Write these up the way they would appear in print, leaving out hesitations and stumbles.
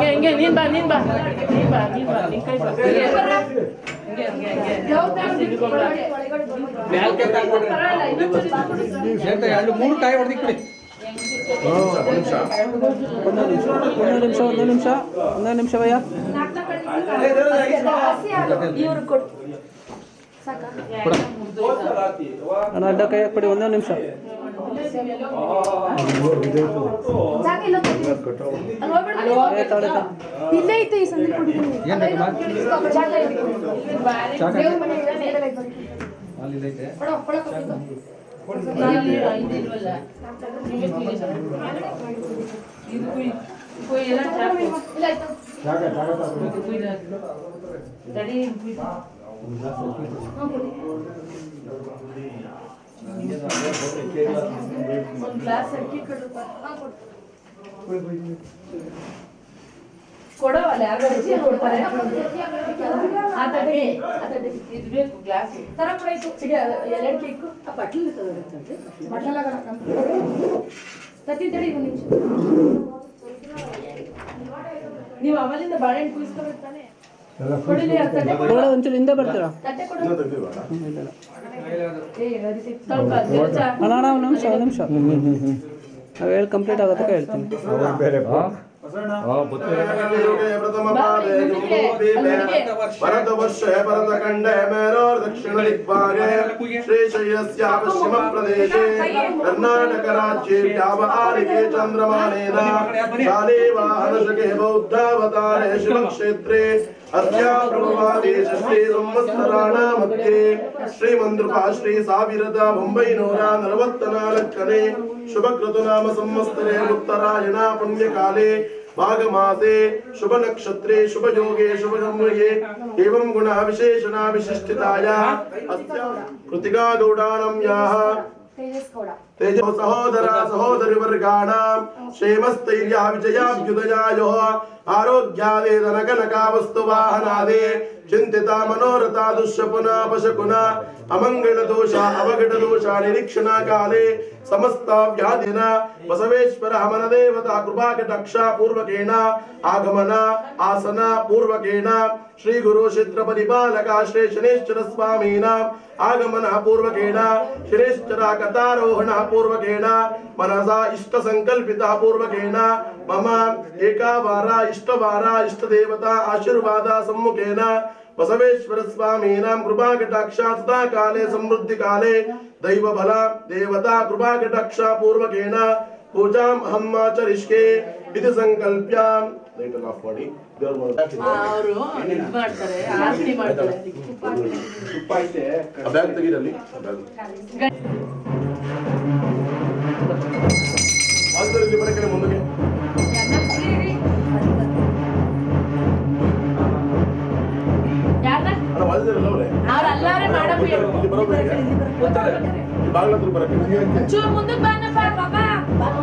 ಹಿಂಗೆ ನೀನ್ ಬಾ ಮೂರು ಕಾಯಿ ಹೊಡೆದಿಕ್ಬಿಡಿ. ಒಂದು ನಿಮಿಷ ಭಯ್ಯ. ಅಣ್ಣ ಅಡ್ಡ ಕೈ ಹಾಕ್ಬಿಡಿ. ಒಂದೇ ನಿಮಿಷ. ಇಲ್ಲೇ ಐತೆ ಈ ಸಂದರ್ಭ ಕೊಡವಲ್ಲ ಕೊಡ್ತಾರೆ. ಇದ್ಬೇಕು ಗ್ಲಾಸ್ ತರ ಕೂಡ ಎರಡು ಕೇಕು ತತ್ತಿ ಒಂದು ನಿಮಿಷ. ನೀವು ಅವಲಿಂದ ಬಾಳೆಹಣ್ಣು ಕುಯಿಸ್ಕೋಬೇಕು ತಾನೆ. ಒಂಚೂರು ಹಿಂದೆ ಬರ್ತೀರಾ? ಅಣ್ಣ ಒಂದು ನಿಮಿಷ ನಾವು ಹೇಳಿ ಕಂಪ್ಲೀಟ್ ಆಗೋದಕ್ಕೆ ಹೇಳ್ತೀನಿ. ಭರತವರ್ಷ ಭರತಖಂಡೇ ಮೇರೋರ್ ದಕ್ಷಿಣ ದಿಗ್ಭಾಗೆ ಶ್ರೀಶೈಲಸ್ಯ ಪಶ್ಚಿಮ ಪ್ರದೇಶೆ ಕರ್ನಾಟಕ ರಾಜ್ಯೆ ವ್ಯಾವಹಾರಿಕೆ ಚಂದ್ರಮಾನೇನ ಶಾಲೆ ವಾಹನಶಕೆ ಬೌದ್ಧಾವತಾರೆ ಶಿವಕ್ಷೇತ್ರೆ ಅಸ್ಯ ಪ್ರಭವಾದಿ ಷಷ್ಠಿ ಸಂವತ್ಸರಾಣ ಮಧ್ಯೆ ಶ್ರೀಮಂತೃಪಾ ಶ್ರೀ 1944ನೇ ಶುಭಕೃತುನಾಮ ಸಂವತ್ಸರೆ ಉತ್ತರಾಯಣ ಪುಣ್ಯಕಾಲೆ भागमासे शुभ नक्षत्रे शुभ योगे शुभ समये एवं गुण विशेषण विशिष्टताया अस्य कृतिका गौडानं याः तेजो सहोदर सहोदरी वर्गाणां क्षेमस्थैर्य विजयाभ्युदयायोः आरोग्यादे धनकनकावस्तु वाहनादे चिंतिता मनोरथा दुष्यपुना पशकुना अमंगल दोष अवघट दोष निरीक्षण काले समस्त व्याधिन बसवेश्वर हमन देवता कृपा कटाक्षा पूर्वकेण आगमन आसन पूर्वकेण श्री गुरु क्षेत्र परिपालक श्री शनेश्वर स्वामीनां आगमन पूर्वकेण शनेश्वर कथारोहण पूर्वकेण मनसा इष्ट संकल्पिता पूर्वकेण मम एकावारा इष्ट देवता आशीर्वाद सम्मुखेन बसवेश्वर स्वामीनां कृपा कटाक्षा सदा काले समृद्धि काले दैव बल देवता कृपा कटाक्षा पूर्वकेण पूजां अहं आचरिष्ये इति संकल्प्य लाइट ऑफ ಮಾಡಿ ಅವರು ಇದು ಮಾಡ್ತಾರೆ ಆರತಿ ಮಾಡ್ತಾರೆ ತುಪ್ಪ ಐತೆ ಬ್ಯಾಗ್ ತೆಗಿರಲ್ಲಿ ಆಲ್ದಲ್ಲಿ ಬರಕಡೆ ಮುಂದಕ್ಕೆ ಯಾರನ್ನ ಅಣ್ಣ ವಾಲ್ದಿರಲ್ಲ ಅವರೇ ಅವರು ಎಲ್ಲಾರೇ ಮಾಡಬೇಕು ಬಾಗ್ಲತ್ರ ಬರಕಡೆ ಚೂರು ಮುಂದಕ್ಕೆ ಬಾನಪ್ಪ ಬಾಬಾ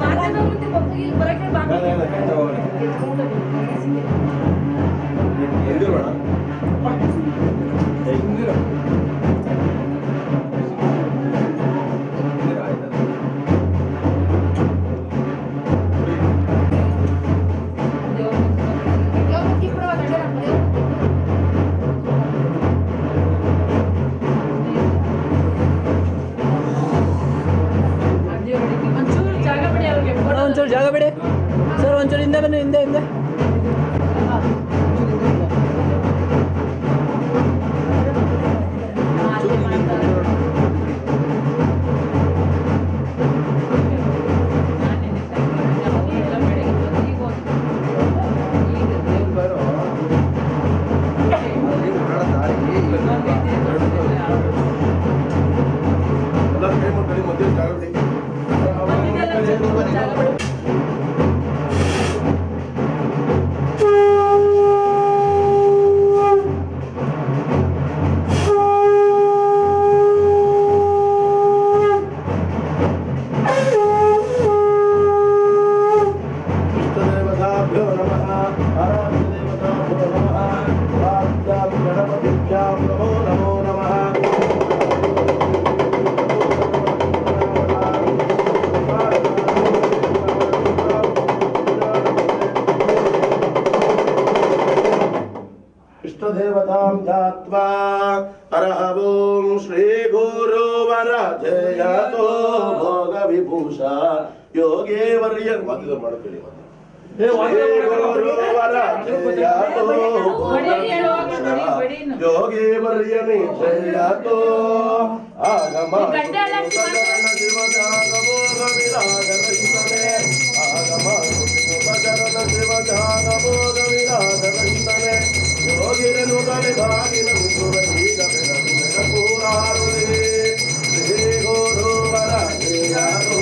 ಮಾತಾಡೋ ಮುಂದೆ ಬಪ್ಪಗೆ ಇಲ್ಲಿ ಬರಕಡೆ ಬಾಬಾ ಎಂದಿರೋಣ ಎಂದಿರೋ ಒಂಚೂರು ಜಾಗ ಬಿಡಿ ಸರ್. ಒಂಚೂರು ಹಿಂದೆ ಬನ್ನಿ. ಹಿಂದೆ देवतां ध्यात्वा हरः ॐ श्री गुरुवर जयतो भोग विभूषा योगे वर्य वाद्य ಮಾಡಬೇಡಿ योगे वर्यने जयतो आगम शिव जागमो विराजरहितने आगम उपचरण शिव जागमो विराजरहितने योगिरनु कविभागिन मुकुरदीगविरनुर पूरारुणे श्री गुरुवर जयतो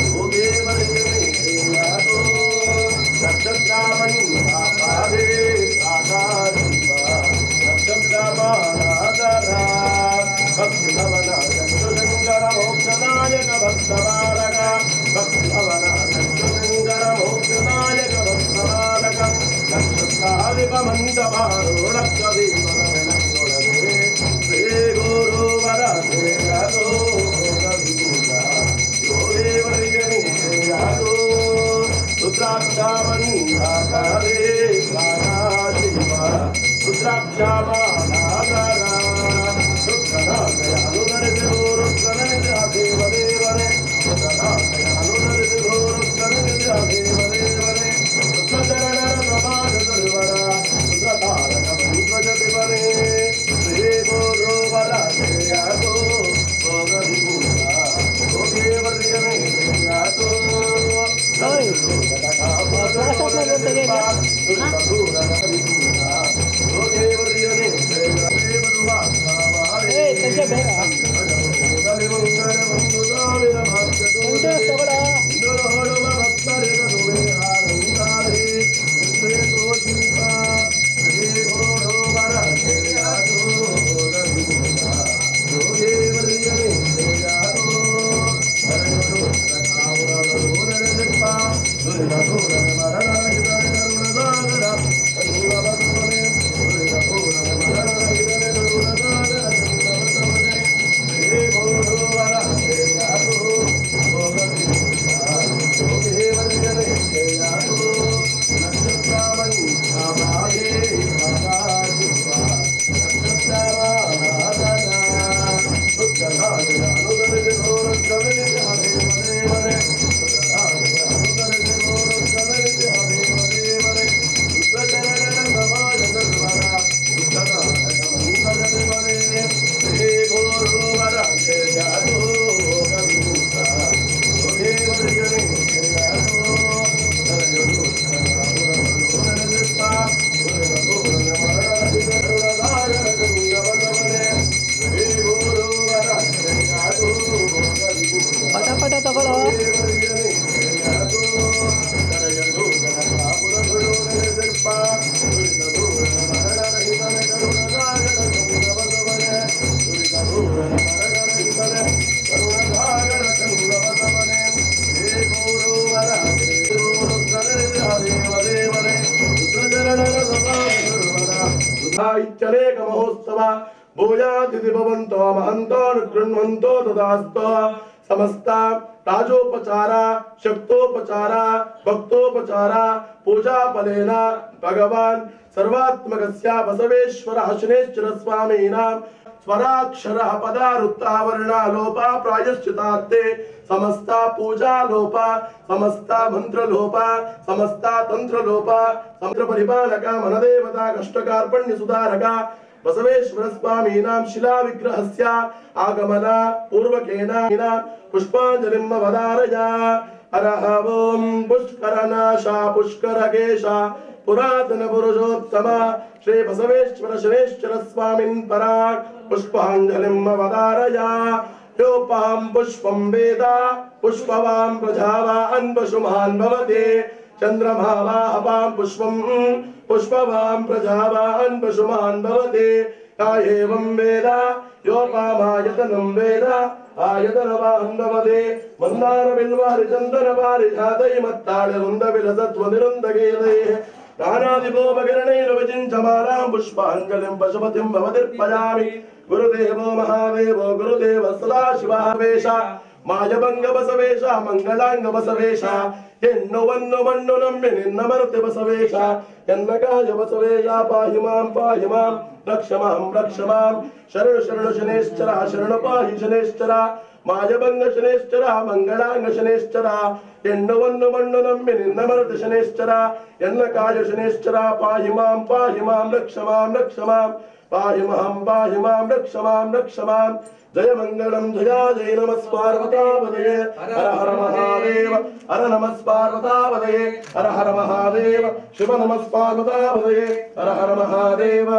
योगे वर्यने नक्षत्रामणि आकारे आकाशिवा नक्षत्रमानादरा भक्तिभवना चक्षुशङ्कर मोक्षनायक भक्तबालक भक्तिभवना चक्षुशङ्कर मोक्षनायक भक्तबालक नक्षत्रादिपमण्डपारोडकवीवनविनोदे श्री गुरुवर जयतो योगे वर्यने जयतो रुद्राक्षामणि आकारे आकाशिवा रुद्राक्षामानादरा रुद्रनाथयानुदर्शो रुद्रनन्द्यादेवदेवने रुद्रनाथयानुदर्शो रुद्रनन्द्यादेवदेवने रुद्रचरणरसमाजसर्वरा रुद्रतारकमन्त्वजपिबने श्री गुरुवर जयतो भोगविभूषा योगे वर्यने जयतो ಪಟ ತಗೊಳ್ಳೋ इत्यनेक महोत्सव भूयातिथि भवन्तो महन्तो गृह्णन्तो तदास्तो समस्त राजोपचार शक्तोपचार भक्तोपचार पूजा फलेन भगवान सर्वात्मकस्य बसवेश्वर अशनेश्वर स्वामीनां स्वराक्षरः पदारुत्तावर्णा लोपा प्रायश्चितार्थे समस्त पूजा लोपा समस्त मंत्र लोपा समस्त तंत्र लोपा तंत्र परिपालक मनदेवता कष्टकार्पण्य सुधारक बसवेश्वर स्वामीनां शिला विग्रहस्य आगमन पूर्वकेन पुष्पांजलिं वदारया हरः ओं पुष्करनाशा पुष्करकेशा पुरातन पुरुषोत्तम श्री बसवेश्वर शनेश्वर स्वामिन् पराक् पुष्पांजलिं वदारया योपां पुष्पं वेद पुष्पवां प्रजावान् पशुमान् भवते चंद्रमा वाहवां पुष्पं पुष्पवां प्रजावान् पशुमान् भवते या एवं वेद योपामायतनं वेद आयतनवान् भवते मन्दार बिल्वारि चन्दन पारिजातै मत्ताळ वृन्द विलसत्व निरुन्दगेतैः नानादिगोपकिरणैर्विचिञ्चमानां पुष्पाञ्जलिं पशुपतिं भवतिर्पयामि गुरुदेवो महादेवो गुरुदेव सदाशिवः वेश ಮಾಯಭಂಗ ಬಸವೇಶ ಮಂಗಳಾಂಗ ಬಸವೇಶ ಹೆಣ್ಣುವನ್ನು ಮಣ್ಣು ನಂಬಿ ನಿನ್ನ ಮರತೆ ಬಸವೇಶ ಎನ್ನ ಕಾಯ ಬಸವೇಶ ಪಾಹಿ ಮಾಂ ರಕ್ಷ ಮಾಂ ಶರಣು ಶನೇಶ್ಚರ ಶರಣು ಪಾಹಿ ಶನೇಶ್ಚರ ಮಾಯಭಂಗ ಶನೇಶ್ಚರ ಮಂಗಳಾಂಗ ಶನೇಶ್ಚರ ಹೆಣ್ಣುವನ್ನು ಮಣ್ಣು ನಂಬಿ ನಿನ್ನ ಮರತೆ ಶನೇಶ್ಚರ ಎನ್ನ ಕಾಯ ಶನೇಶ್ಚರ ಪಾಹಿ ಮಾಂ ರಕ್ಷ ಮಾಂ ಪಾಹಿ ಮಾಂ ರಕ್ಷ ಮಾಂ जय मंगलम जया जय नमः पार्वतापदये हर हर महादेव हर नमः पार्वतापदये हर हर महादेव शिव नमः पार्वतापदये हर हर महादेव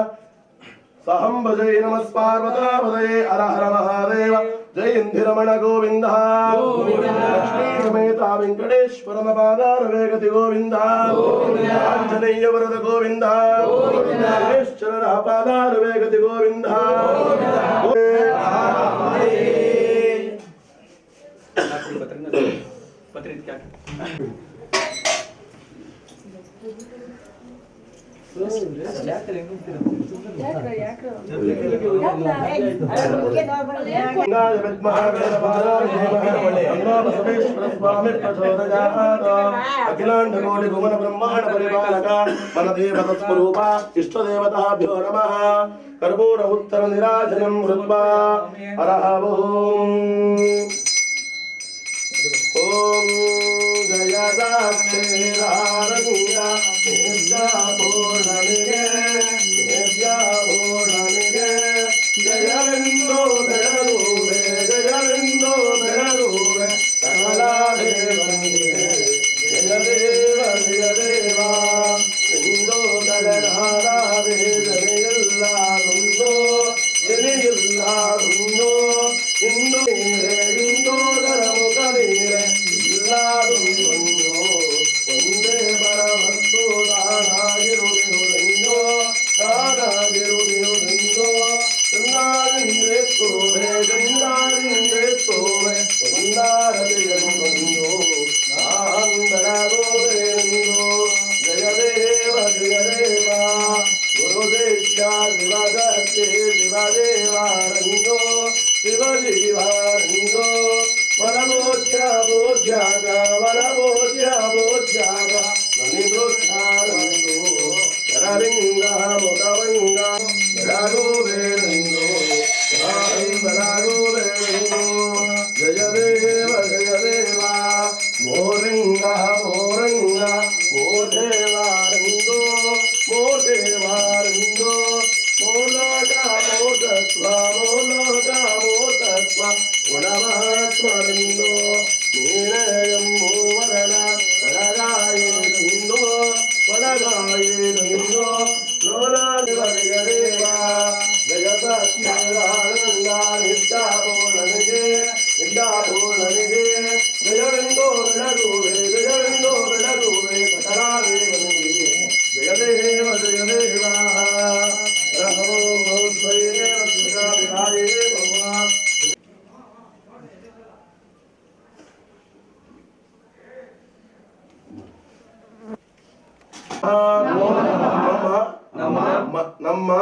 सहम भजय नमः पार्वतापदये हर हर महादेव जय इंदिरमण गोविंद लक्ष्मी समेत वेंकटेश्वर पादार वेगति गोविंद आंजनेय वरद गोविंद गणेश्वर पादार वेगति गोविंद अखिलांड कोटि भुवन ब्रह्मांड परिपालक मन देवत स्वरूप इष्ट देवताभ्यो नमः कर्पूर उत्तर निराजनं कृत्वा हरः ओम जय दाक्षेरारंगा नित्या पूर्णनिगे नित्या पूर्णनिगे जय विंदो बेरूवे कमला देवनिगे जय देवा विंदो दलनारा दे जयल्ला रुंदो जयल्ला रुंदो इंदो इंदो दरमुकनीरे इल्ला रुंदो वंदे परमस्तु दानागिरुदिरुदिन्दो चंदारिंद्रे सोहे वंदारदिगंदो नांदरागोरेन्दो जय देवा गुरुदेव्या शिवगत्ये शिवदेवारंदो शिवजीवारंदो वरबोध्यागा मणिवृद्धारंदो वरलिंगा मुखवंगा राघोवेरंदो राघोवेरंदो जय देवा मोरंगा मोदेवारंदो मोलोका मोदत्वा गुणमहात्मरंदो नीलयं मूवरन वरगायेन्दो लोलादिवरिगरेवा जगतस्यानन्दा नित्यापूर्णनिगे जयविन्दो विडरूवे कटरावे वनिगे जय देवा रहो भौद्वये वसुधा विधाये भगवान् ನಮ್ಮ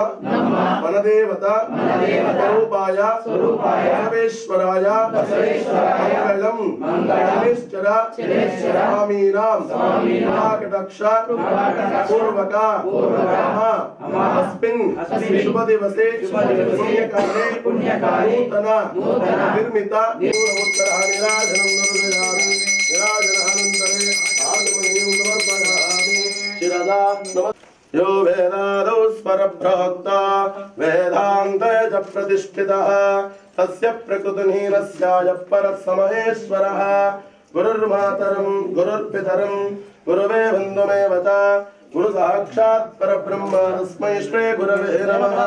ಮನದೇವತ ಸ್ವರೂಪಾಯ ಬಸವೇಶ್ವರಾಯ ಮಂಗಳಂ ಸ್ವಾಮೀನಾಂ ಕಟಾಕ್ಷ ಪೂರ್ವಕ ಅಸ್ಮಿನ್ ಶುಭ ದಿವಸೆ ಪುಣ್ಯಕಾಲೇ ನೂತನ ನಿರ್ಮಿತ ಉತ್ತರ ನಿರಾಜನಂ ನಿರಾಜನಾನಂತರೇ ಆಗಮನೀಯಂ ಸಮರ್ಪಯಾಮಿ ಶಿರದಾ ನಮಃ यो वेदादौ स्वरप्रोक्ता वेदान्ते च प्रतिष्ठितः तस्य प्रकृतिहीनस्याय परसमहेश्वरः गुरुर्मातरं गुरुर्पितरं गुरुवे बन्धुमेव च गुरु साक्षात् परब्रह्म तस्मै श्री गुरवे नमः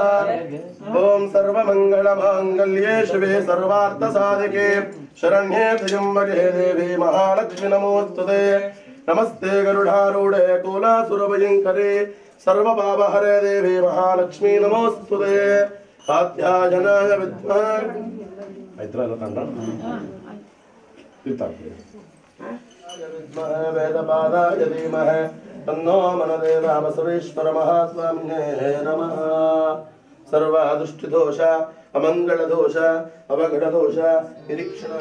ओम सर्वमङ्गलमाङ्गल्ये शिवे सर्वार्थसाधिके शरण्ये त्र्यम्बके देवी महालक्ष्मी नमोस्तुते नमस्ते गरुडारूढे कुलासुरभयङ्करे सर्वपापहरे देवी महालक्ष्मी नमोस्तुते कात्यायनाय विद्महे वेदपादाय धीमहि तन्नो मनदेवः बसवेश्वर महास्वामिने नमः सर्वदुष्टिदोष ಅಮಂಗಳ ದೋಷ ಅವಘಡ ದೋಷ ನಿರೀಕ್ಷಣ.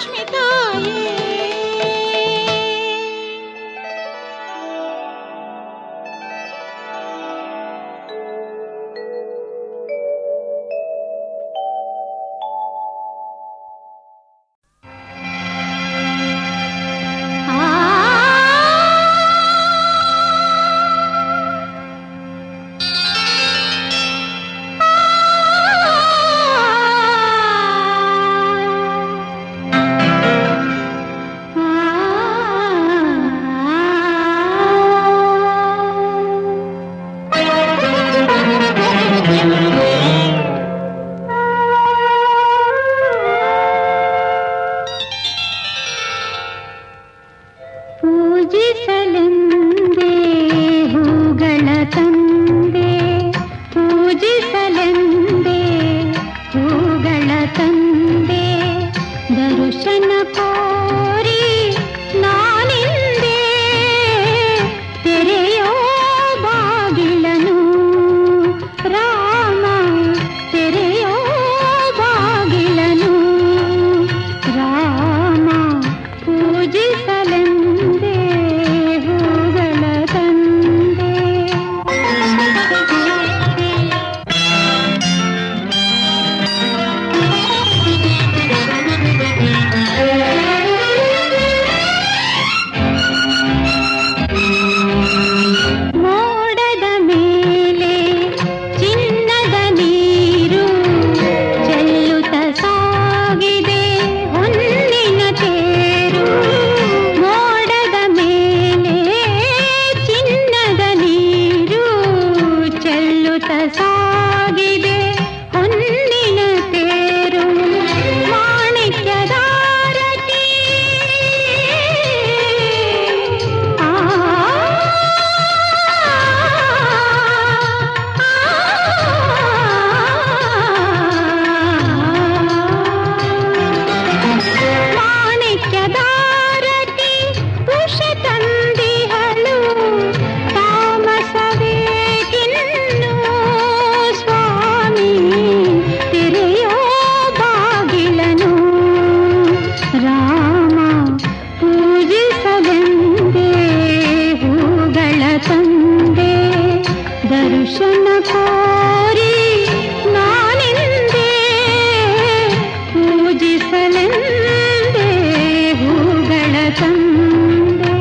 ಲಕ್ಷ್ಮಿ ತಾಯೇ ಪೂಜಿಸಲೆಂದೇ ಹೂಗಳ ತಂದೆ ಪೂಜಿಸಲೆಂದೇ ಹೂಗಳ ತಂದೆ ದರ್ಶನ ಕೋರಿ ನಾನಿಂದೆ ತೆರೆಯೋ ಬಾಗಿಲನು ರಾಮ ತೆರೆಯೋ ಬಾಗಿಲನು ರಾಮ ಪೂಜಿಸಲೆಂದೇ ಹೂಗಳ ತಂದೆ ಮೋಡದ ಮೇಲೆ ಚಿನ್ನದ ನೀರು ಚೆಲ್ಲುತ್ತ ಸಾಗಿದೆ ಹೊನ್ನಿನ ತೇರು ಮೋಡದ ಮೇಲೆ ಚಿನ್ನದ ನೀರು ಚೆಲ್ಲುತ್ತ ಸಾಗಿದೆ ಹೊನ್ನಿನ ತೇರು ಮಾಣಿಕ್ಯದಾರತಿ ಮಾಣಿಕ್ಯದಾರತಿ ಉಷ ತಂದಿಹಳು ತಾಮಸವೇಕಿನ್ನು ಸ್ವಾಮಿ ತೆರೆಯೋ ಬಾಗಿಲನು ರಾಮ ಪೂಜಿಸಲೆಂದೇ ಹೂಗಳ ತಂದೆ ದರ್ಶನ ಕೋರಿ ನಾನಿಂದೆ ಪೂಜಿಸಲೆಂದೇ ಹೂಗಳ ತಂದೆ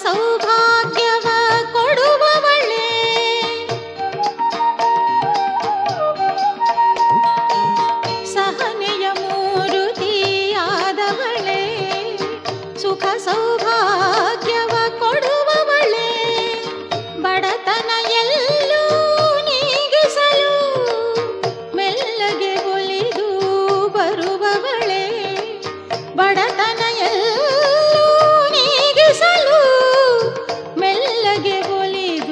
ಸೌಭಾಗ್ಯವ ಕೊಡುವವಳೆ ಸಹನೆಯ ಮೂರುತಿಯಾದವಳೆ ಸುಖ ಸೌಭಾಗ್ಯವ ಕೊಡುವವಳೆ ಬಡತನ ಎಲ್ಲೂ ನೀಗಿಸಲು ಮೆಲ್ಲಗೆ ಒಲಿದು ಬರುವವಳೆ ಬಡತನ ಎಲ್ಲೂ ನೀಗಿಸಲು ಮೆಲ್ಲಗೆ ಒಲಿದು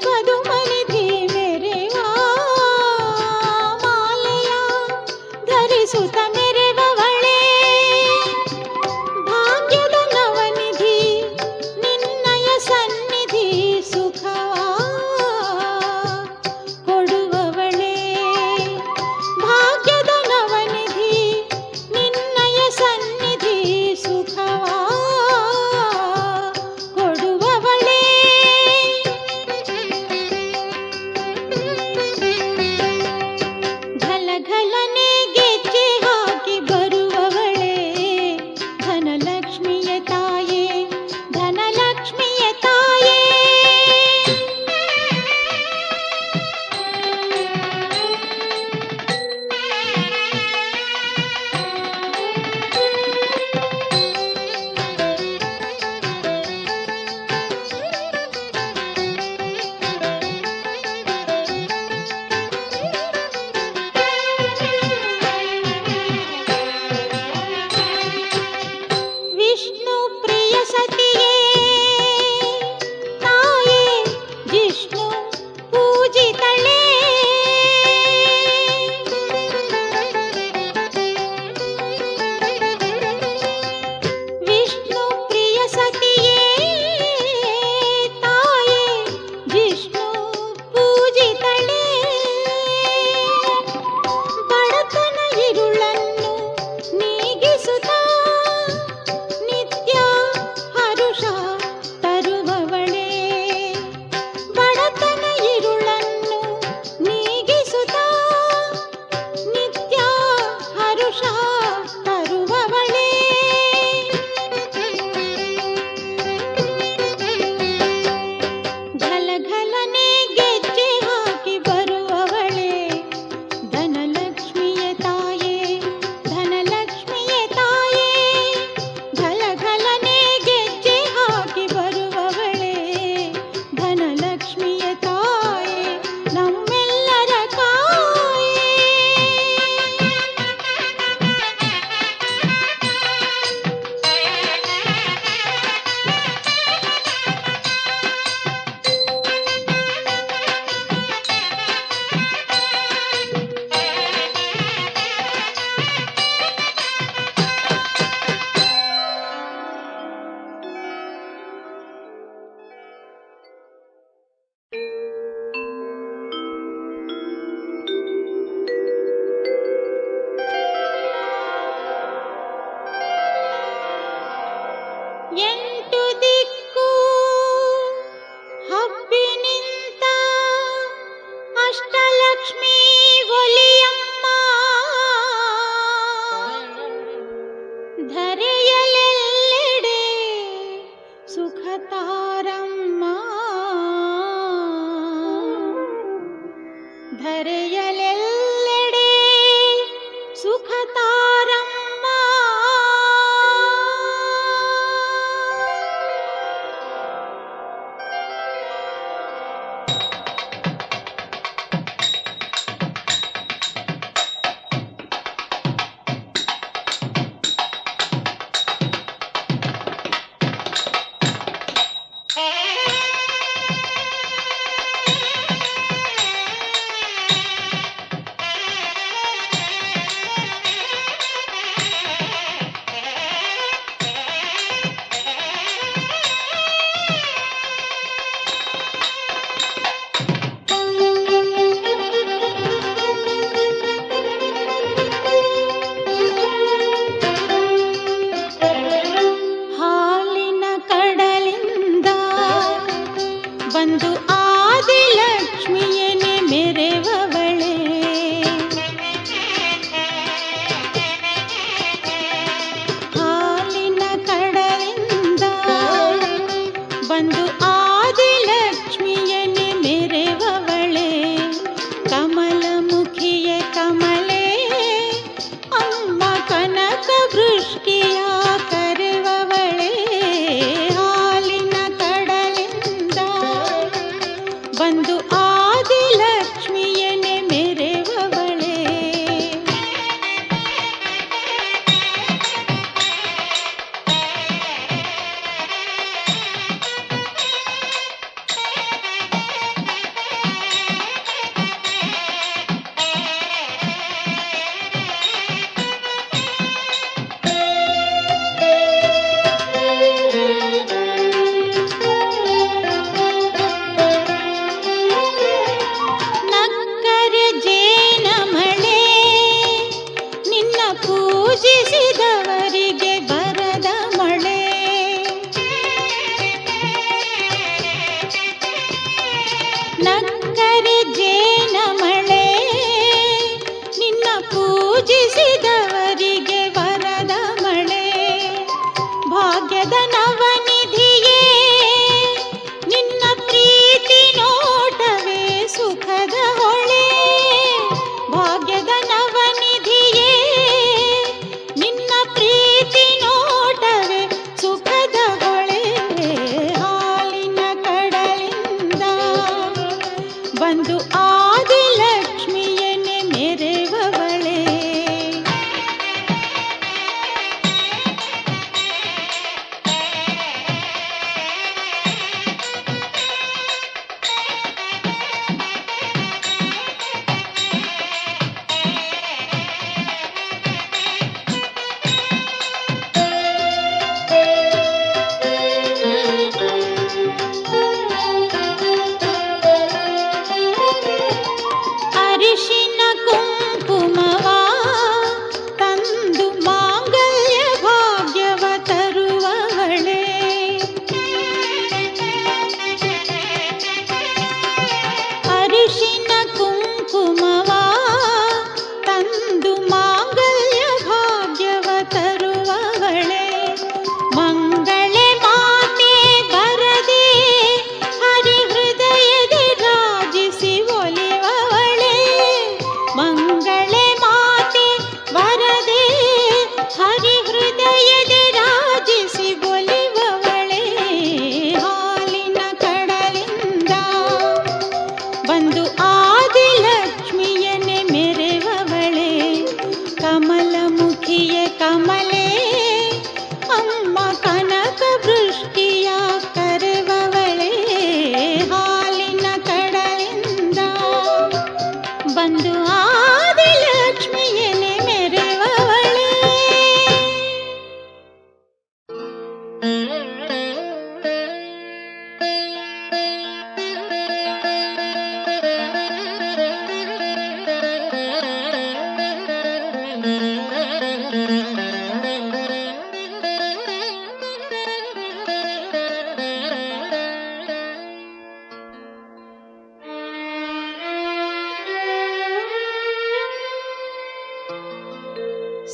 ಪದುಮನಿಧಿ ಮೆರೆವಾ ಮಾಲೆಯ ಧರಿಸುತ್ತ ಮೆರೆವವಳೇ ಭಾಗ್ಯದ ನವನಿಧಿ ನಿನ್ನಯ ಸನ್ನಿಧಿ ಸುಖವಾ ಕೊಡುವವಳೇ ಭಾಗ್ಯದ ನವನಿಧಿ ನಿನ್ನಯ ಸನ್ನಿಧಿ ಸುಖವಾ ಕೊಡುವವಳೇ ಘಲಘಲನೆ ಗೆಜ್ಜೆ ಹಾಕಿ ಬರುವವಳೇ ಧನಲಕ್ಷ್ಮಿಯ ತಾಯೇ ಧನಲಕ್ಷ್ಮಿಯ ತಾಯೇ ವಿಷ್ಣು ಪ್ರಿಯ ಸತಿಯೇ ತಾಯೇ ಜಿಷ್ಣು ಪೂಜಿತಳೇ ವಿಷ್ಣು ಪ್ರಿಯ ಸತಿಯೇ ತಾಯೇ ಜಿಷ್ಣು ಪೂಜಿತಳೇ ಬಡತನ ಇರುಳನ್ನು ನೀಗಿಸುತ್ತಾ ನಿತ್ಯ ಹರುಷ ತರುವವಳೇ ಬಡತನ ಇರುಳನ್ನು ನೀಗಿಸುತ್ತಾ ನಿತ್ಯ ಹರುಷ ತರುವವಳೇ ಘಲಘಲನೆ ಗೆಜ್ಜೆ ಹಾಕಿ ಬರುವವಳೇ ಧನಲಕ್ಷ್ಮಿಯ ತಾಯೇ ಧನಲಕ್ಷ್ಮಿಯ ತಾಯೇ ಘಲಘಲನೆ ಗೆಜ್ಜೆ ಹಾಕಿ ಬರುವವಳೇ ಧನಲಕ್ಷ್ಮಿಯ ತಾಯೇ ನಮ್ಮೆಲ್ಲರ ಕಾಯೇ ಎಂಟು ದಿಕ್ಕು ಹಬ್ಬಿ ನಿಂತ ಅಷ್ಟಲಕ್ಷ್ಮೀ ಒಲಿಯಮ್ಮ ಧರೆಯಲೆಲ್ಲೆಡೆ ಸುಖ ತಾರಮ್ಮ ಧರೆಯಲೆಲ್ಲೆಡೆ ಸುಖ ತಾರಮ್ಮ ಹಾಲಿನ ಕಡಲಿಂದ ಬಂದು ಆದಿಲಕ್ಷ್ಮಿಯನೆ ಮೆರೆವವಳೇ ಹಾಲಿನ ಕಡಲಿಂದ ಬಂದು ಆದಿಲಕ್ಷ್ಮಿಯನೆ ಮೆರೆವವಳೇ ಕಮಲಮುಖಿಯ ಕಮಲೇ ಅಮ್ಮ ಕನಕ ವೃಷ್ಟಿಯ ಕರೆವವಳೇ ಹಾಲಿನ ಕಡಲಿಂದ ಬಂದು ಆದಿಲಕ್ಷ್ಮಿಯನೆ ಮೆರೆವವಳೇ ನಕ್ಕರೆ ಜೇನ ಮಳೆ ನಿನ್ನ ಪೂಜಿಸಿದವರಿಗೆ ವರದ ಮಳೆ ಭಾಗ್ಯದ ನವನಿಧಿಯೇ ನಿನ್ನ ಪ್ರೀತಿ ನೋಟವೇ ಸುಖದ ಹೊಳೆ ಭಾಗ್ಯದ ನವನಿಧಿಯೇ ನಿನ್ನ ಪ್ರೀತಿ ನೋಟವೇ ಸುಖದ ಹೊಳೆ ಹಾಲಿನ ಕಡಲಿಂದ ಬಂದು ಆದಿಲಕ್ಷ್ಮಿಯನ್ನೇ ಮೆರೆವವಳೆ ಅರಿಶಿನ ಕುಂಕುಮವ ತಂದು ಮಾಂಗಲ್ಯ ಭಾಗ್ಯವ ತರುವವಳೆ ಅರಿಶಿನ ಕುಂಕುಮವ ತಂದು ಮಾಂಗಲ್ಯ ಭಾಗ್ಯವ ತರುವವಳೆ ಮಂಗಳೆ ಮಾತೆ ಬರದೆ ಹರಿ ಹೃದಯದಿ ರಾಜಿಸಿ ಒಲಿವವಳೆ ಮಂಗಳೆ ಮಾತೆ ಬರದೆ ಹರಿ ಹೃದಯದಿ ರಾಜಿಸಿ ಒಲಿವವಳೆ ಹಾಲಿನ ಕಡಲಿಂದ ಬಂದು ಆದಿಲಕ್ಷ್ಮಿಯನ್ನೇ ಮೆರೆವವಳೆ ಕಮಲ ಮುಖಿಯ ಕಮಲೆ ಅಮ್ಮ ಕನಕ ವೃಷ್ಟಿಯ ಕರೆವವಳೆ ಹಾಲಿನ ಕಡಲಿಂದ ಬಂದು ಆದಿಲಕ್ಷ್ಮಿಯನ್ನೇ ಮೆರೆವವಳೆ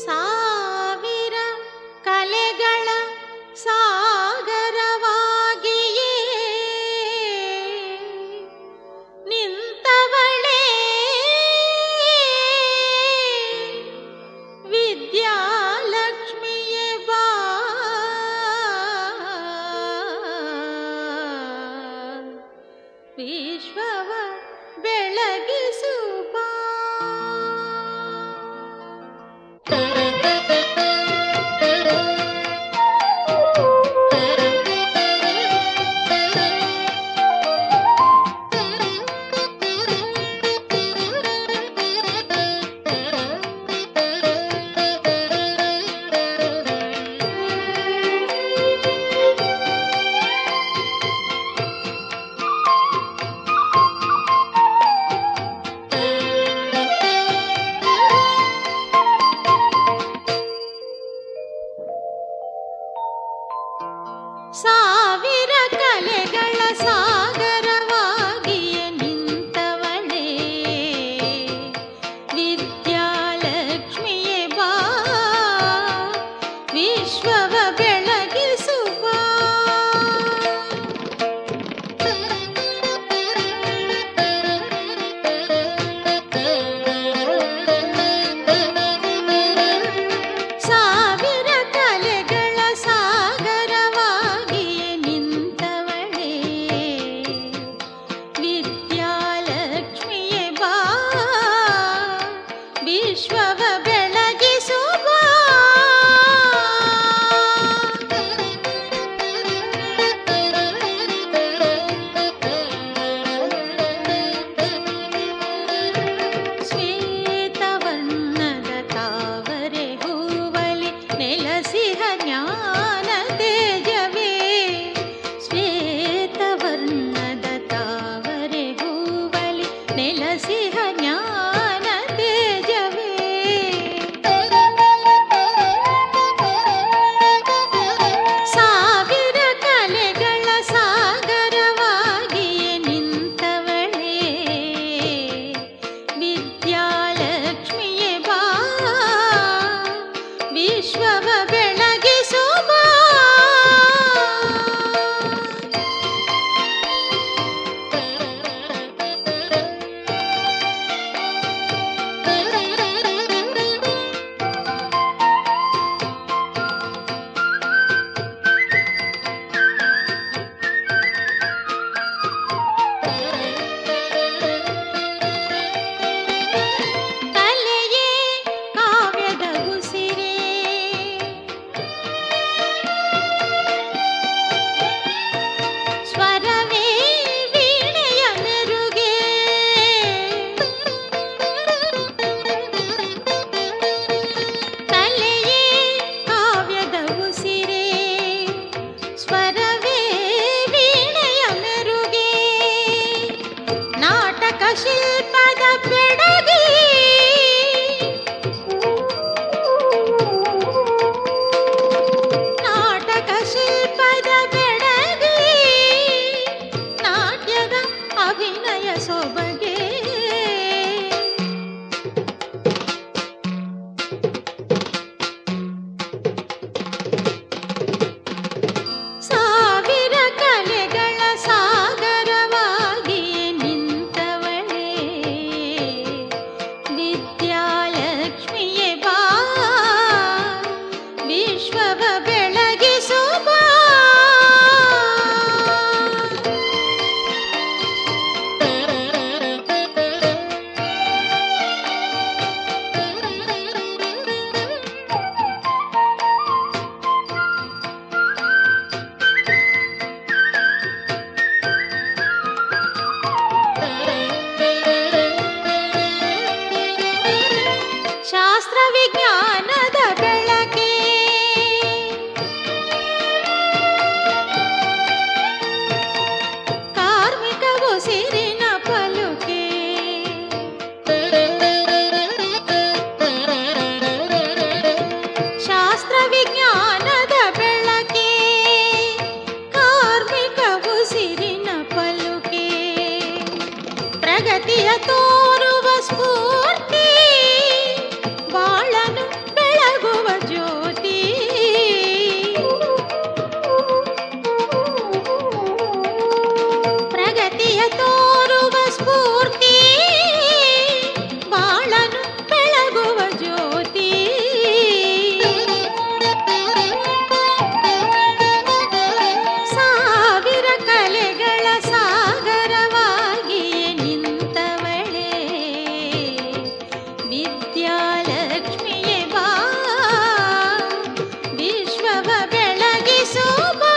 ಸಾವಿರ ಕಲೆಗಳ ಸಾಗರವಾಗಿಯೇ ನಿಂತವಳೆ ವಿದ್ಯಾಲಕ್ಷ್ಮಿಯೇ ಬಾ ವಿಶ್ವವ ಬೆಳಗಿಸು ಬಾ ಸಾವಿರ ಕಲೆಗಳ ಸಾಗರವಾಗಿಯೇ ನಿಂತವಳೆ ವಿದ್ಯಾಲಕ್ಷ್ಮಿಯೇ ಬಾ ವಿಶ್ವವ ಬೆಳಗಿಸು ಬಾ ಸಾವಿರ ಕಲೆಗಳ ಸಾಗರವಾಗಿಯೇ ನಿಂತವಳೆ ವಿದ್ಯಾಲಕ್ಷ್ಮಿಯೇ ಬಾ ವಿಶ್ವವ ಬೆಳಗಿಸು ಬಾ ಶ್ವೇತವರ್ಣದ ತಾವರೆ ಹೂವಲಿ ನೆಲಸಿಹ ಜ್ಞಾನ ತೇಜವೇ ಶ್ವೇತವರ್ಣದ ತಾವರೆ ಹೂವಲಿ ನೆಲಸಿಹ ಜ್ಞಾನ ತೇಜವೇ ಸಾವಿರ ಕಲೆಗಳ ಸಾಗರವಾಗಿಯೇ ನಿಂತವಳೆ ಶಿಲ್ಪದ ಬೆಡಗಿ ನಾಟಕ ಶಿಲ್ಪದ ಬೆಡಗಿ ನಾಟ್ಯದ ಅಭಿನಯ ಸೊಬಗೆ ಸಾವಿರ ಕಲೆಗಳ ಸಾಗರವಾಗಿ ನಿಂತವಳೇ ವಿದ್ಯಾಲಕ್ಷ್ಮಿಯೇ ಬಾ ವಿಶ್ವವ ಬೆಳಗಿಸೋ ಬಾ ಶಾಸ್ತ್ರ ವಿಜ್ಞಾನದ ಬೆಳಕೆ ಕಾರ್ಮಿಕ ಉಸಿರಿನ ಪಲುಕೆ ಶಾಸ್ತ್ರ ವಿಜ್ಞಾನದ ಬೆಳಕೆ ಕಾರ್ಮಿಕ ಉಸಿರಿನ ಪಲುಕೆ ಪ್ರಗತಿಯ ತೋರುವ ಸ್ಫೂರ್ತಿ ಬಾಳನು ಬೆಳಗುವ ಜ್ಯೋತಿ ಪ್ರಗತಿಯ ತೋರುವ ಸ್ಫೂರ್ತಿ ಬಾಳನು ಬೆಳಗುವ ಜ್ಯೋತಿ ಸಾವಿರ ಕಲೆಗಳ ಸಾಗರವಾಗಿಯೇ ನಿಂತವಳೇ ವಿದ್ಯಾಲಕ್ಷ್ಮಿಯೇ ಬಾ ವಿಶ್ವವ ಬೆಳಗಿಸೋ ಬಾ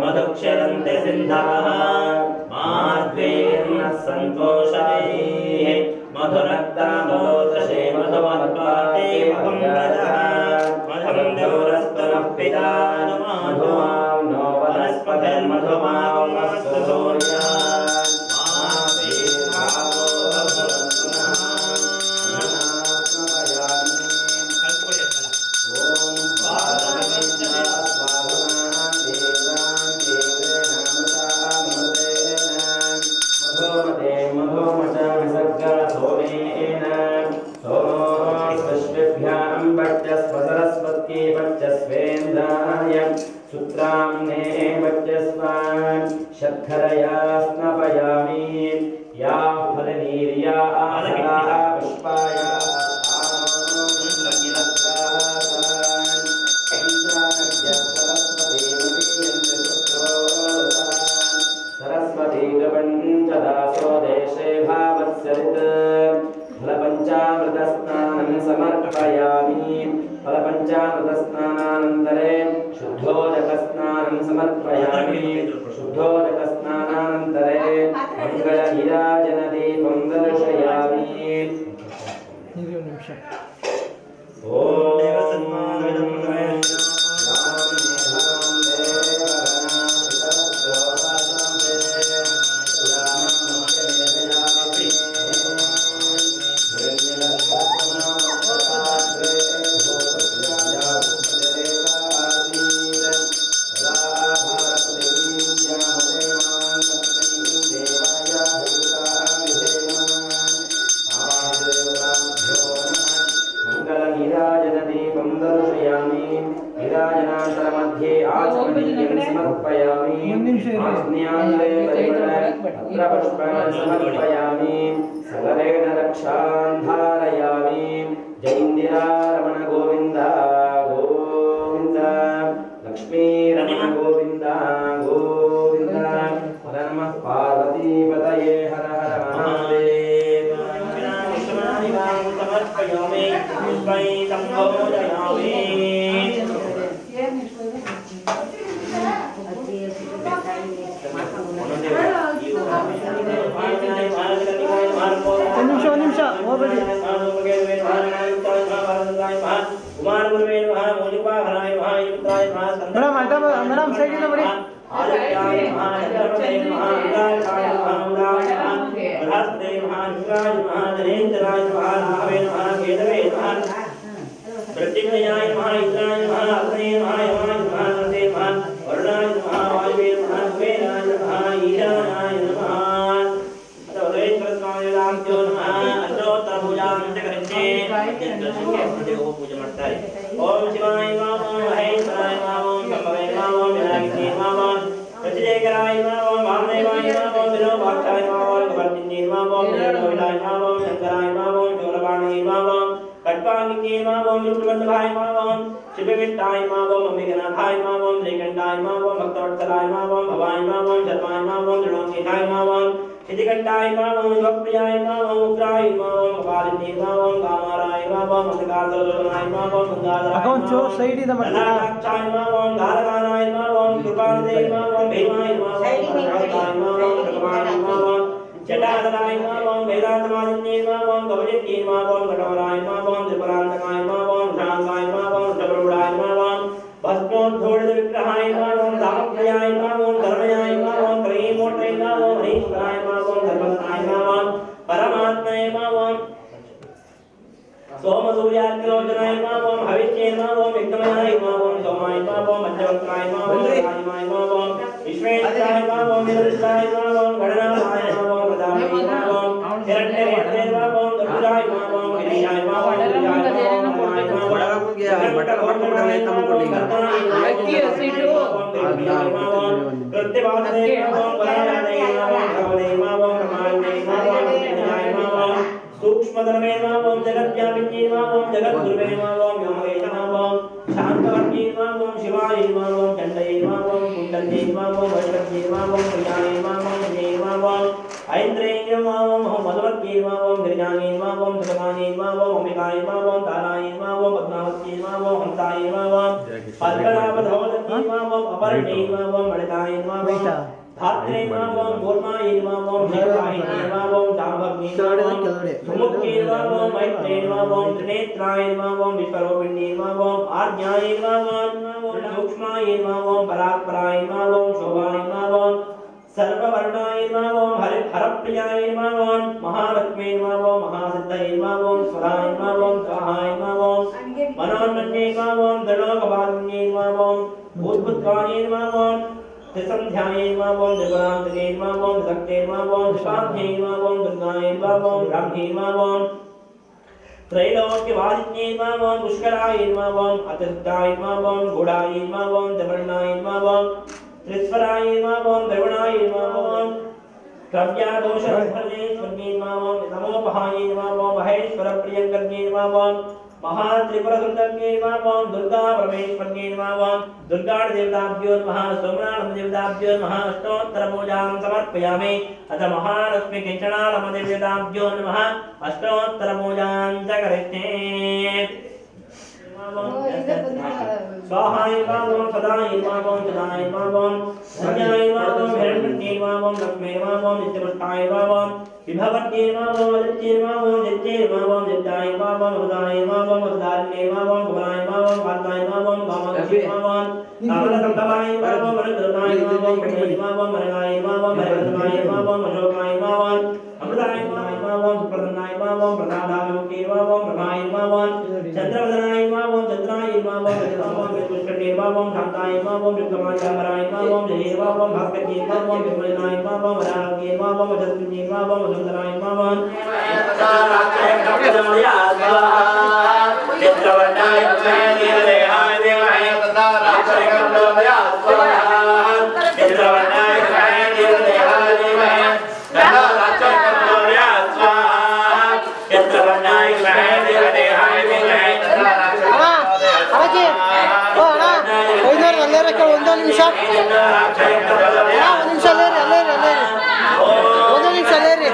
मधुक्षरन्ते सिन्धवः माध्वेर्नः सन्तोषैः मधुरक्तामोदशे मधुमत्पाते मधुं व्रजः मधुं द्योरस्तनः पिता नुमाधुमां नो वनस्पतिर्मधुमावमस्तु सूर्यात् सूत्राम्ने वच्यस्वान् शर्करया स्नापयामि या फलनीर्या आहारा पुष्पाया सरस्वती प्रपञ्चदासो देशे भावत्सरित् फलपञ्चामृतस्नानं समर्पयामि फलपञ्चामृतस्नानानन्तरे शुद्धोदकस्नानं समर्पयामि शुद्धोदकस्नानानन्तरे मङ्गलनीराजनदीपं दर्शयामि नीराजनान्तरमध्ये आचमनीयं समर्पयामि आस्न्यान्ते पत्रपुष्पाणि समर्पयामि सकलेन रक्षां धारयामि जयेन्द्ररमण गोविन्द गोविन्द लक्ष्मीरमण गोविन्द गोविन्द नमः पार्वतीपतये हर हर महादेव समर्पयामि पुष्पै सम्बोधयामि ಮೇಡಮ್ ಅಡ್ಡ ಮೇಡಮ್ ಸೈಡಿಂದ ಮಾಡಿ. ಆದಿತ್ಯಾಯ ನಮಃ ಚಂದ್ರಮಸೇ ನಮಃ ವಿರಾಜಾಯ ನಮಃ ಉದಾಯ ನಮಃ ಬೃಹಸ್ಪತೇ ನಮಃ ಶುಕ್ರಾಯ ನಮಃ ಧನೇಂದ್ರಾಯ ನಮಃ ರಾಹವೇ ನಮಃ ಕೇತವೇ ನಮಃ ಪ್ರತ್ಯಕ್ಷಯಾಯ ನಮಃ ಇಂದ್ರಾಯ ನಮಃ ಅಗ್ನೇ ನಮಃ ಯಮಾಯ ನಮಃ ಗಣಪತೇ ನಮಃ ವರುಣಾಯ ನಮಃ ವಾಯುವೇ ನಮಃ ಕುಬೇರಾಯ ನಮಃ ಈಶಾನಾಯ ನಮಃ ಸರ್ವೇಶ್ವರ ಸ್ವಾಮಿ ರಾಮದೇವ ನಮಃ ಅಷ್ಟೋತ್ತರ ಪೂಜಾಂ ಕರಿಷ್ಯೆ ಪೂಜೆ ಮಾಡ್ತಾರೆ. ಓಂ ಶಿವಾಯ ನಮಃ ಓಂ ಮಹೇಶ್ವರಾಯ ನಮಃ ಓಂ ಶಂಭವೇ ನಮಃ ಓಂ ವಿನಾಯಕನೇ ನಮಃ ಓಂ ಪ್ರತಿದೇಕರಾಯ ನಮಃ ಓಂ ವಾಮದೇವಾಯ ನಮಃ ಓಂ ವಿನೋಬಾಕ್ಷಾಯ ನಮಃ ಓಂ ಕಪರ್ದಿನ್ಯೇ ನಮಃ ಓಂ ವಿನೋದಾಯ ನಮಃ ಓಂ ಶಂಕರಾಯ ನಮಃ ಓಂ ಶೂಲಪಾಣಯೇ ನಮಃ ಓಂ ಕಟ್ಪಾಂಗಿನ್ಯೇ ನಮಃ ಓಂ ವಿಷ್ಣುವಲ್ಲಭಾಯ ನಮಃ ಓಂ ಶಿವವಿಷ್ಟಾಯ ನಮಃ ಓಂ ಅಂಬಿಕನಾಥಾಯ ನಮಃ ಓಂ ಶ್ರೀಕಂಠಾಯ ನಮಃ ಓಂ ಭಕ್ತವತ್ಸಲಾಯ ನಮಃ ಓಂ ಭವಾಯ ನಮಃ ಓಂ ಶರ್ಮಾಯ ನಮಃ ಓಂ ದೃಢೋಂಗೇಶಾಯ ನಮಃ ಓಂ ಸಿದ್ಧಿಕಂಠಾಯ ನಮಃ ಓಂ ಶಿವಪ್ರಿಯಾಯ ನಮಃ ಓಂ ಉಗ್ರಾಯ ನಮಃ ಓಂ ಕಪಾಲಿನ್ಯೇ ನಮಃ ಓಂ ಕಾಮಾರಾಯ ನಮಃ ಓಂ ಅಂಧಕಾರದೋಲನಾಯ ನಮಃ ಓಂ ಗಂಗಾಧರಾಯ ಅಕೌಂಟ್ ಚೋ ಸೈಡ್ ಇದೆ ಮಾಡಿ. ಲಲಾಟಾಕ್ಷಾಯ ನಮಃ ಓಂ ಧಾರಕಾನಾಯ ನಮಃ ಓಂ ಕೃಪಾನಿಧೇ ನಮಃ ಓಂ ಭೀಮಾಯ ನಮಃ ಓಂ ಭದ್ರಾಯ ನಮಃ ಓಂ ಕೃಪಾಯ ನಮಃ ಓಂ ಜಟಾಧರಾಯ ನಮಃ ಓಂ ವೇದಾಂತಮಾಲಿನ್ಯೇ ನಮಃ ಓಂ ಗೌರಿಜ್ಞೇ ನಮಃ ಓಂ ಕಟವರಾಯ ನಮಃ ಓಂ ತ್ರಿಪುರಾಂತಕಾಯ ನಮಃ ಓಂ ಶಾಂತಾಯ ನಮಃ ಓಂ ಶಬರುಡಾಯ ನಮಃ ಓಂ ಭಸ್ಮೋದ್ಧೂಳಿತ ವಿಗ್ರಹಾಯ ನಮಃ ಓಂ ದಾಮಪ್ರಿಯಾಯ ನಮಃ ಓಂ ಧರ್ಮಯಾಯ ನಮಃ ಓಂ ಕ್ರಯೀಮೋಟ್ರಯ ನಮಃ ಓಂ ಹರೀಶ್ವರಾಯ ನಮಃ ಓಂ ಧರ್ಮಸ್ಥಾಯ ನಮಃ ಓಂ ಪರಮಾತ್ಮನೇ ನಮಃ ಓಂ ಸೋಮಸೂರ್ಯಾಗ್ನಿಲೋಚನಾಯ ನಮಃ ಓಂ ಹವಿಷ್ಯೇ ನಮಃ ಓಂ ವಿಕ್ರಮಯಾಯ ನಮಃ ಓಂ ಸೋಮಾಯ ನಮಃ ಓಂ ಮಧ್ಯವಕ್ರಾಯ ನಮಃ ಓಂ ರಾಜಿಮಾಯ ನಮಃ ಓಂ ವಿಶ್ವೇಶ್ವರಾಯ ನಮಃ ಓಂ ವಿರುದ್ಧಾಯ ನಮಃ ಓಂ ಗಣನಾಥಾಯ ನಮಃ ಓಂ ಪ್ರದಾಮಯ ನಮಃ ಓಂ ಹಿರಣ್ಯರೇತೇ ನಮಃ ಓಂ ದುರ್ಗಾಯ ನಮಃ ಓಂ ವಿನಯಾಯ ನಮಃ ಓಂ ವಿಜಯಾಯ ನಮಃ ಓಂ ಹನುಮಾಯ ನಮಃ ಓಂ ಕೃತ್ಯವಾಸನೆ ನಮಃ ಓಂ ವರಾನನೇ ನಮಃ ಓಂ ಭಗವನೇ ನಮಃ ಓಂ ರಮಾಯನೇ ನಮಃ ಓಂ ವಿನಯಾಯ ನಮಃ ಓಂ सूक्ष्मधर्मे नमः ओम जगत्व्यापिन्ये नमः ओम जगद्गुरुवे नमः ओम व्योमवे नमः ओम शांतवर्गे नमः ओम शिवाय नमः ओम चण्डये नमः ओम कुण्डल्ये नमः ओम वैष्णव्ये नमः ओम प्रियाय नमः ओम विजये नमः ओम ऐन्द्रये नमः ओम मधुवर्गे नमः ओम गिरिजाये नमः ओम सुखमाये नमः ओम अंबिकाय नमः ओम ताराय नमः ओम पद्मावत्ये नमः ओम हंसाय नमः ओम पद्मनाभधवलक्ष्ये नमः ओम अपरण्ये नमः ओम मणिकाय नमः ओम धात्रे नमः ओम कूर्माय नमः ओम शिवाय नमः ओम जाम्बग्ने नमः ओम सुमुखे नमः ओम मैत्रे नमः ओम त्रिनेत्राय नमः ओम विश्वरूपिण्ये नमः ओम आज्ञाय नमः ओम सूक्ष्माय नमः ओम परात्पराय नमः ओम शोभाय नमः ओम सर्ववर्णाय नमः ओम हरप्रियाय नमः ओम महालक्ष्मी नमः ओम महासिद्धये नमः ओम स्वराय नमः ओम स्वाहाय नमः ओम मनोन्मन्ये नमः ओम दृढोकपालिन्ये नमः ओम भूतभूतकाय नमः ओम त्रिसंध्याये नमः ओम त्रिपुरान्तके नमः ओम शक्ते नमः ओम शिवाभ्ये नमः ओम दुर्गाये नमः ओम ब्रह्मे नमः ओम त्रैलोक्यवादिन्ये नमः ओम पुष्कराय नमः ओम अतिष्ठाय नमः ओम गूढाय नमः ओम जबर्णाय नमः ओम त्रिस्वराय नमः ओम द्रवणाय नमः ओम क्रव्यादोषधर्मेश्वर्ये नमः ओम नमोपहाय नमः ओम महेश्वरप्रियङ्कर्ये नमः ओम महात्रिपुरसुन्दर्ये नमः ओम दुर्गा परमेश्वर्ये नमः ओम दुर्गादेवताभ्यो नमः सोमनाथदेवताभ्यो नमः अष्टोत्तरपूजां समर्पयामि अथ महालक्ष्मी किञ्चनालमदेवताभ्यो नमः अष्टोत्तरपूजां च करिष्ये स्वाहाय नमः ओम सदाय नमः ओम सदाय नमः ओम धन्याय नमः ओम हिरण्मये नमः ओम लक्ष्मे नमः ओम नित्यपुष्टाय नमः ओम विभवत्ये नमः ओम नित्ये नमः ओम नित्ये नमः ओम नित्याय नमः ओम उदाय नमः ओम उदारण्ये नमः ओम कुमाराय नमः ओम कान्ताय नमः ओम कामाक्षी नमः ओम कामदसंभवाय नमः ओम वरदनाय नमः ओम प्रणय नमः ओम मरगाय नमः ओम मरगतमाय नमः ओम अशोकाय नमः ओम अमृताय नमः ओम सुप्रसन्नाय नमः ओम प्रसादालोके नमः ओम प्रभाय नमः ओम चंद्रवदनाय नमः ओम चंद्राय नमः ओम पुष्कटे नमः ओम शांताय नमः ओम विक्रमाचार्याय नमः ओम जय नमः ओम भास्कर्ये नमः ओम विमलनाय नमः ओम वराहये नमः ओम जस्मिने नमः ओम सुंदराय नमः ओम ताराक्षय कपिलाय स्वाहा चित्रवर्णाय देवदेहाय देवाय ताराक्षय कपिलाय स्वाहा चित्रवर्णाय देवदेहाय देवाय ताराक्षय कपिलाय स्वाहा चित्रवर्णाय देवदेहाय देवाय ಅಜ್ಜಿ ಓ ಅಣ್ಣ ಐನೂರು ಅಲ್ಲೇ ರೊಕ್ಕ ಒಂದು ನಿಮಿಷ ಅಲ್ಲೇ ಒಂದು ನಿಮಿಷ ಅಲ್ಲೇ ರೀ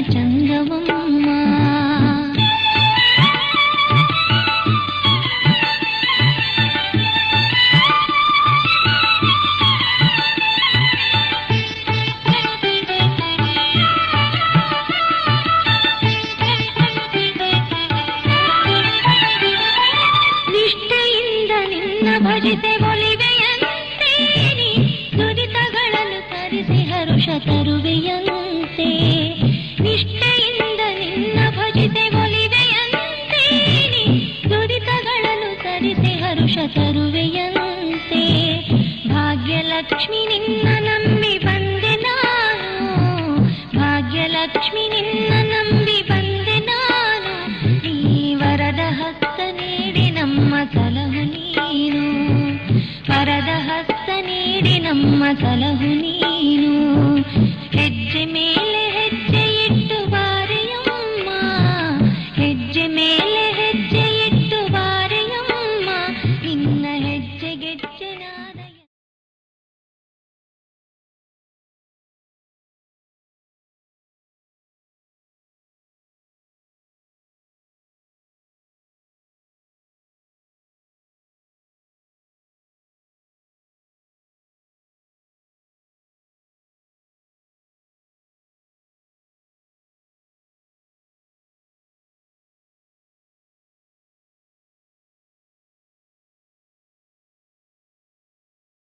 ಚಂಗವಮ್ಮ. ನಿಷ್ಠೆಯಿಂದ ನಿನ್ನ ಭಜಿತೆ ಒಲಿವೆಯಂತೆ, ದುರಿತಗಳನ್ನು ತರಿಸಿ ಹರುಷ ತರುವೆಯಂತೆ. ನಿಷ್ಠೆಯಿಂದ ನಿನ್ನ ಭಜಿತೆ ಒಲಿವೆಯಂತೆ, ದುರಿತಗಳನ್ನು ತರಿಸಿ ಹರುಷ ತರುವೆಯಂತೆ. ಭಾಗ್ಯಲಕ್ಷ್ಮಿ ನಿನ್ನ ನಂಬಿ ಬಂದೆ ನಾನು, ಭಾಗ್ಯಲಕ್ಷ್ಮಿ ನಿನ್ನ ನಂಬಿ ಬಂದೆ ನಾನು. ನೀ ವರದ ಹಸ್ತ ನೀಡಿ ನಮ್ಮ ಸಲಹು ನೀನು, ವರದ ಹಸ್ತ ನೀಡಿ ನಮ್ಮ ಸಲಹು ನೀನು. ಹೆಜ್ಜೆ ಮೇಲೆ